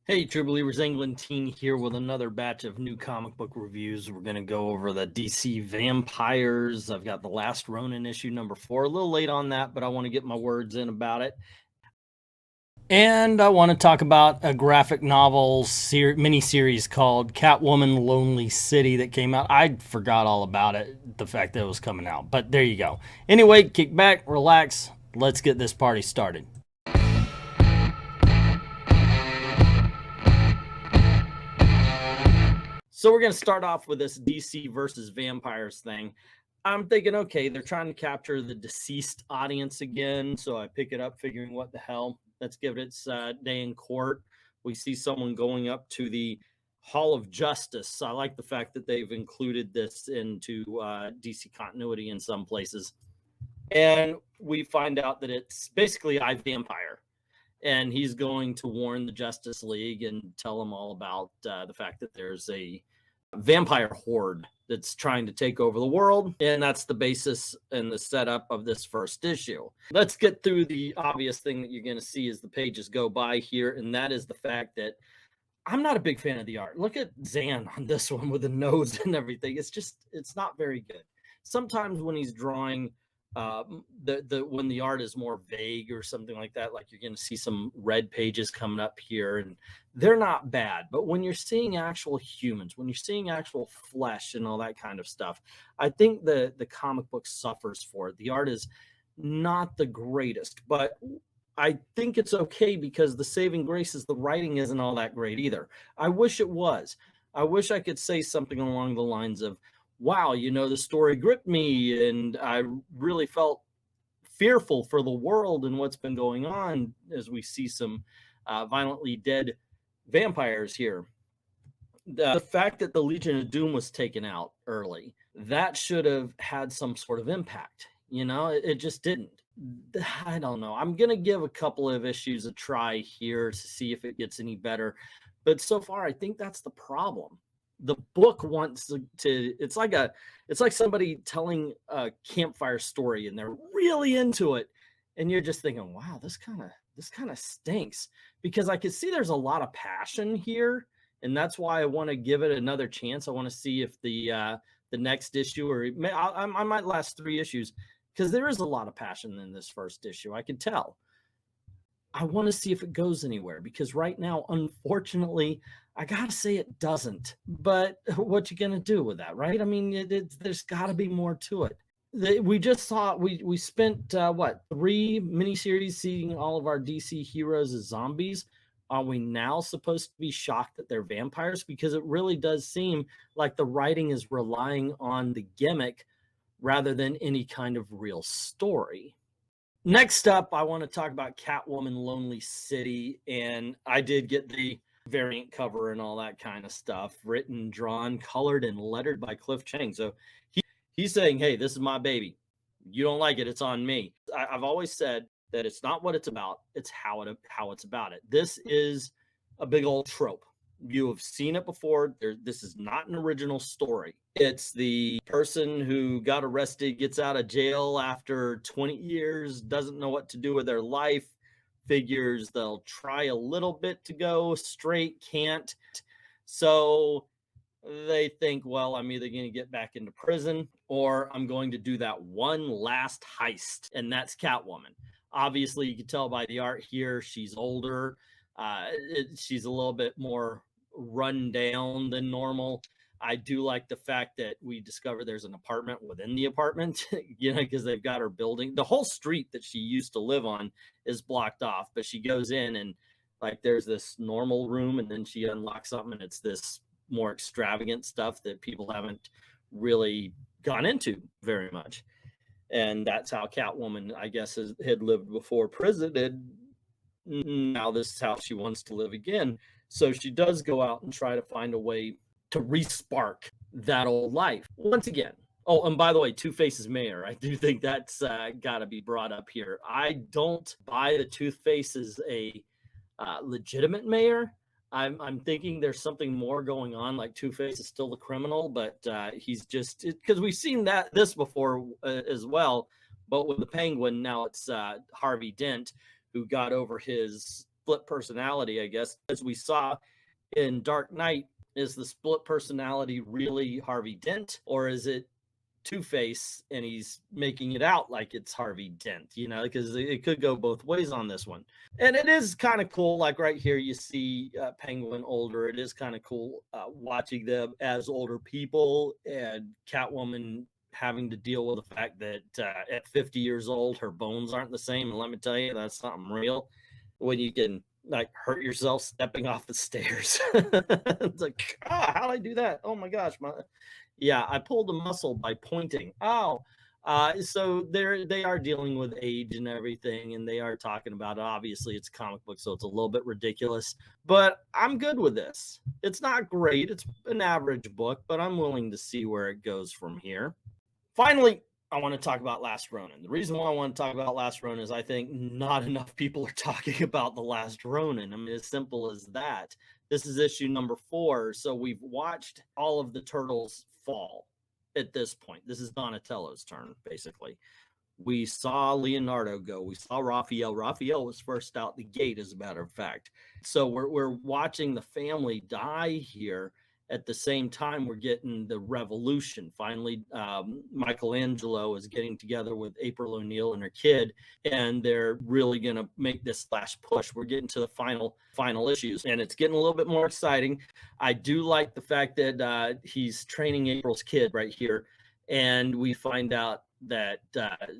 Hey, True Believers, England Teen here with another batch of new comic book reviews. We're going to go over the DC Vampires. I've got the Last Ronin issue number 4. A little late on that, but I want to get my words in about it. And I want to talk about a graphic novel miniseries called Catwoman Lonely City that came out. I forgot all about it, the fact that it was coming out. But there you go. Anyway, kick back, relax. Let's get this party started. So we're going to start off with this DC versus vampires thing. I'm thinking, okay, they're trying to capture the deceased audience again. So I pick it up figuring, what the hell? Let's give it its day in court. We see someone going up to the Hall of Justice. I like the fact that they've included this into DC continuity in some places. And we find out that it's basically iVampire. And he's going to warn the Justice League and tell them all about the fact that there's a vampire horde that's trying to take over the world. And that's the basis and the setup of this first issue. Let's get through the obvious thing that you're going to see as the pages go by here. And that is the fact that I'm not a big fan of the art. Look at Zan on this one with the nose and everything. It's not very good. Sometimes when he's drawing when the art is more vague or something like that, like you're going to see some red pages coming up here, and they're not bad. But when you're seeing actual humans, when you're seeing actual flesh and all that kind of stuff, I think the comic book suffers for it. The art is not the greatest, but I think it's okay because the saving grace is the writing isn't all that great either. I wish it was. I wish I could say something along the lines of, wow, you know, the story gripped me and I really felt fearful for the world and what's been going on as we see some violently dead vampires here. The fact that the Legion of Doom was taken out early, that should have had some sort of impact. You know, it just didn't. I don't know. I'm going to give a couple of issues a try here to see if it gets any better. But so far, I think that's the problem. The book wants to it's like somebody telling a campfire story and they're really into it, and you're just thinking, wow, this kind of stinks, because I can see there's a lot of passion here, and that's why I want to give it another chance. I want to see if the next issue, or I might last 3 issues, because there is a lot of passion in this first issue. I can tell. I want to see if it goes anywhere, because right now, unfortunately, I got to say it doesn't. But what you going to do with that, right? I mean, there's got to be more to it. We just saw, we spent, 3 miniseries seeing all of our DC heroes as zombies. Are we now supposed to be shocked that they're vampires? Because it really does seem like the writing is relying on the gimmick rather than any kind of real story. Next up, I want to talk about Catwoman Lonely City, and I did get the variant cover and all that kind of stuff, written, drawn, colored, and lettered by Cliff Chang. So he's saying, hey, this is my baby. You don't like it, it's on me. I've always said that it's not what it's about, it's how it's about it. This is a big old trope. You have seen it before. This is not an original story. It's the person who got arrested, gets out of jail after 20 years, doesn't know what to do with their life, figures they'll try a little bit to go straight, can't. So they think, well, I'm either going to get back into prison or I'm going to do that one last heist, and that's Catwoman. Obviously, you can tell by the art here, she's older. She's a little bit more run down than normal. I do like the fact that we discover there's an apartment within the apartment, you know, because they've got her building. The whole street that she used to live on is blocked off, but she goes in and like there's this normal room, and then she unlocks something and it's this more extravagant stuff that people haven't really gone into very much. And that's how Catwoman, I guess, had lived before prison, and now this is how she wants to live again. So she does go out and try to find a way to re-spark that old life once again. Oh, and by the way, Two-Face's mayor, I do think that's got to be brought up here. I don't buy the Two-Face as a legitimate mayor. I'm thinking there's something more going on, like Two-Face is still the criminal, but he's just, because we've seen this before as well, but with the Penguin, now it's Harvey Dent, who got over his split personality, I guess, as we saw in Dark Knight. Is the split personality really Harvey Dent, or is it Two-Face and he's making it out like it's Harvey Dent, you know, because it could go both ways on this one. And it is kind of cool. Like right here, you see Penguin older. It is kind of cool watching them as older people, and Catwoman having to deal with the fact that at 50 years old, her bones aren't the same. And let me tell you, that's something real when you can like hurt yourself stepping off the stairs. It's like, how'd I do that? Oh my gosh. Yeah, I pulled a muscle by pointing. Oh, so they are dealing with age and everything, and they are talking about it. Obviously, it's a comic book, so it's a little bit ridiculous, but I'm good with this. It's not great. It's an average book, but I'm willing to see where it goes from here. Finally, I want to talk about Last Ronin. The reason why I want to talk about Last Ronin is I think not enough people are talking about the Last Ronin. I mean, as simple as that. This is issue number 4, so we've watched all of the turtles fall at this point. This is Donatello's turn, basically. We saw Leonardo go. We saw Raphael. Raphael was first out the gate, as a matter of fact. So we're watching the family die here. At the same time, we're getting the revolution. Finally, Michelangelo is getting together with April O'Neil and her kid, and they're really going to make this last push. We're getting to the final issues, and it's getting a little bit more exciting. I do like the fact that he's training April's kid right here, and we find out that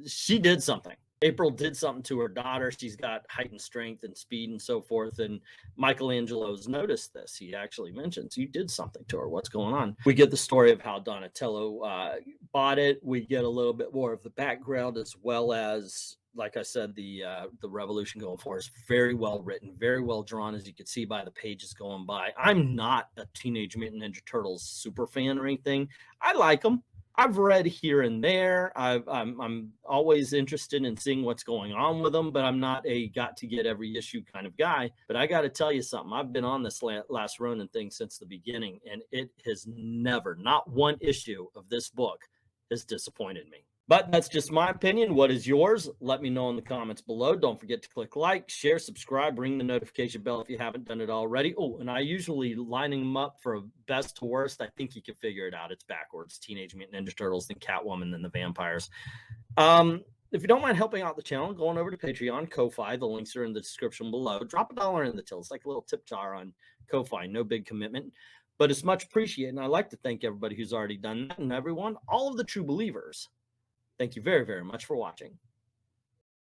she did something. April did something to her daughter. She's got heightened strength and speed and so forth. And Michelangelo's noticed this. He actually mentions, you did something to her. What's going on? We get the story of how Donatello bought it. We get a little bit more of the background, as well as, like I said, the revolution going forward is very well written, very well drawn, as you can see by the pages going by. I'm not a Teenage Mutant Ninja Turtles super fan or anything. I like them. I've read here and there. I'm always interested in seeing what's going on with them, but I'm not a got to get every issue kind of guy. But I got to tell you something. I've been on this Last Ronin thing since the beginning, and it has never, not one issue of this book has disappointed me. But that's just my opinion. What is yours? Let me know in the comments below. Don't forget to click like, share, subscribe, ring the notification bell if you haven't done it already. Oh, and I usually lining them up for best to worst. I think you can figure it out. It's backwards. Teenage Mutant Ninja Turtles, then Catwoman, then the vampires. If you don't mind helping out the channel, going over to Patreon, Ko-Fi, the links are in the description below. Drop $1 in the till. It's like a little tip jar on Ko-Fi. No big commitment, but it's much appreciated. And I'd like to thank everybody who's already done that, and everyone, all of the true believers. Thank you very, very much for watching.